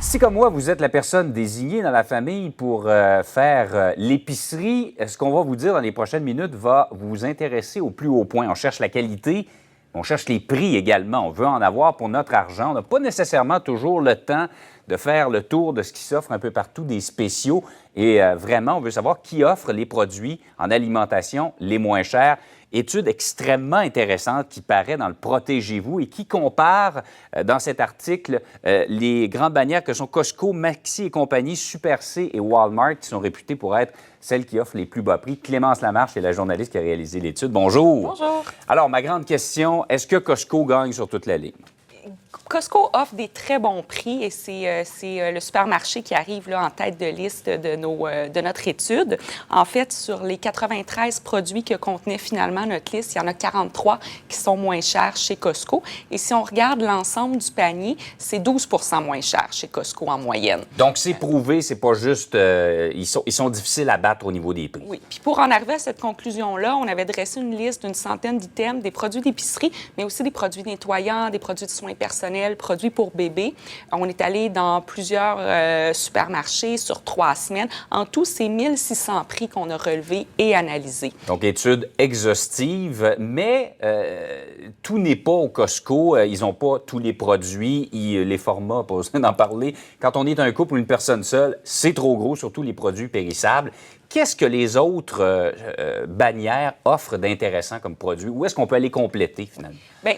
Si, comme moi, vous êtes la personne désignée dans la famille pour faire l'épicerie, ce qu'on va vous dire dans les prochaines minutes va vous intéresser au plus haut point. On cherche la qualité, on cherche les prix également. On veut en avoir pour notre argent. On n'a pas nécessairement toujours le temps de faire le tour de ce qui s'offre un peu partout, des spéciaux. Et vraiment, on veut savoir qui offre les produits en alimentation les moins chers. Étude extrêmement intéressante qui paraît dans le Protégez-vous et qui compare dans cet article les grandes bannières que sont Costco, Maxi et compagnie, Super C et Walmart, qui sont réputées pour être celles qui offrent les plus bas prix. Clémence Lamarche est la journaliste qui a réalisé l'étude. Bonjour. Bonjour. Alors, ma grande question, est-ce que Costco gagne sur toute la ligne? Costco offre des très bons prix et c'est le supermarché qui arrive là, en tête de liste de notre étude. En fait, sur les 93 produits que contenait finalement notre liste, il y en a 43 qui sont moins chers chez Costco. Et si on regarde l'ensemble du panier, c'est 12 moins cher chez Costco en moyenne. Donc, c'est prouvé, c'est pas juste... ils sont difficiles à battre au niveau des prix. Oui. Puis pour en arriver à cette conclusion-là, on avait dressé une liste d'une centaine d'items, des produits d'épicerie, mais aussi des produits nettoyants, des produits de soins personnels, produits pour bébés. On est allé dans plusieurs supermarchés sur 3 semaines. En tout, c'est 1600 prix qu'on a relevés et analysés. Donc, étude exhaustive, mais tout n'est pas au Costco. Ils n'ont pas tous les produits, les formats, pas besoin d'en parler. Quand on est un couple ou une personne seule, c'est trop gros, surtout les produits périssables. Qu'est-ce que les autres bannières offrent d'intéressant comme produit? Où est-ce qu'on peut aller compléter, finalement? Bien,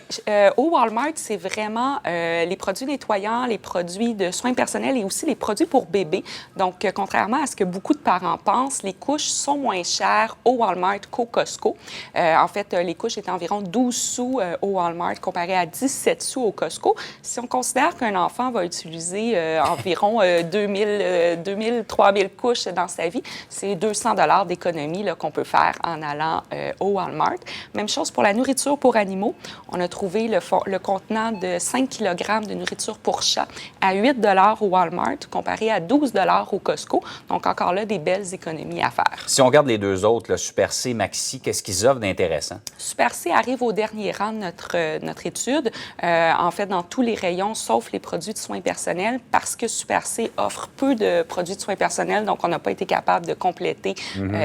au Walmart, c'est vraiment les produits nettoyants, les produits de soins personnels et aussi les produits pour bébés. Donc, contrairement à ce que beaucoup de parents pensent, les couches sont moins chères au Walmart qu'au Costco. En fait, les couches étaient environ 12 sous au Walmart comparé à 17 sous au Costco. Si on considère qu'un enfant va utiliser environ 2000, 3000 couches dans sa vie, c'est 200 $ d'économie qu'on peut faire en allant au Walmart. Même chose pour la nourriture pour animaux. On a trouvé le contenant de 5 kg de nourriture pour chat à 8 $ au Walmart comparé à 12 $ au Costco. Donc, encore là, des belles économies à faire. Si on regarde les deux autres, là, Super C, Maxi, qu'est-ce qu'ils offrent d'intéressant? Super C arrive au dernier rang de notre étude, en fait, dans tous les rayons, sauf les produits de soins personnels, parce que Super C offre peu de produits de soins personnels, donc on n'a pas été capable de compléter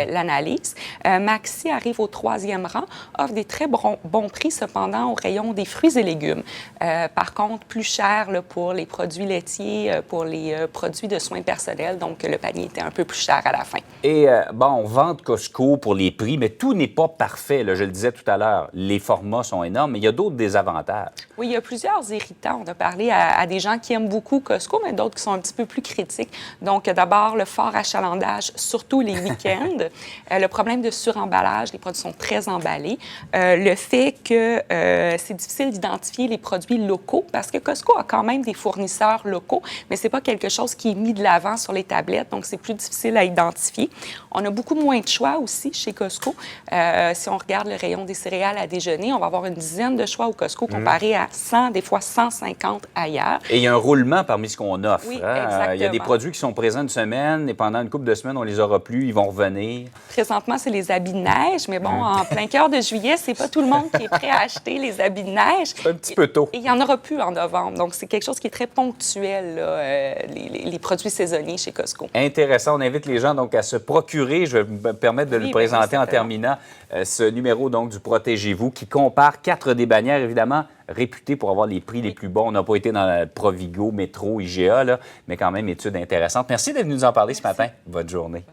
l'analyse. Maxi arrive au 3e rang, offre des très bons prix, cependant, au rayon des fruits et légumes. Par contre, plus cher là, pour les produits laitiers, pour les produits de soins personnels, donc le panier était un peu plus cher à la fin. Et bon, on vante Costco pour les prix, mais tout n'est pas parfait. Là, je le disais tout à l'heure, les formats sont énormes, mais il y a d'autres désavantages. Oui, il y a plusieurs irritants. On a parlé à des gens qui aiment beaucoup Costco, mais d'autres qui sont un petit peu plus critiques. Donc, d'abord, le fort achalandage, surtout les week-ends. Le problème de suremballage, les produits sont très emballés. Le fait que c'est difficile d'identifier les produits locaux, parce que Costco a quand même des fournisseurs locaux, mais ce n'est pas quelque chose qui est mis de l'avant sur les tablettes, donc c'est plus difficile à identifier. On a beaucoup moins de choix aussi chez Costco. Si on regarde le rayon des céréales à déjeuner, on va avoir une dizaine de choix au Costco comparé à 100, des fois 150 ailleurs. Et il y a un roulement parmi ce qu'on offre. Oui, hein? exactement. Il y a des produits qui sont présents une semaine et pendant une couple de semaines, on les aura plus, ils vont revenir. Présentement, c'est les habits de neige, mais bon, en plein cœur de juillet, c'est pas tout le monde qui est prêt à acheter les habits de neige. C'est un petit peu tôt. Et il n'y en aura plus en novembre. Donc, c'est quelque chose qui est très ponctuel, là, les produits saisonniers chez Costco. Intéressant. On invite les gens donc à se procurer, je vais me permettre de le présenter en terminant, ce numéro donc du Protégez-vous qui compare 4 des bannières, évidemment, réputées pour avoir les prix les plus bons. On n'a pas été dans la Provigo, Métro, IGA, là, mais quand même, étude intéressante. Merci d'être venu nous en parler ce matin. Bonne journée.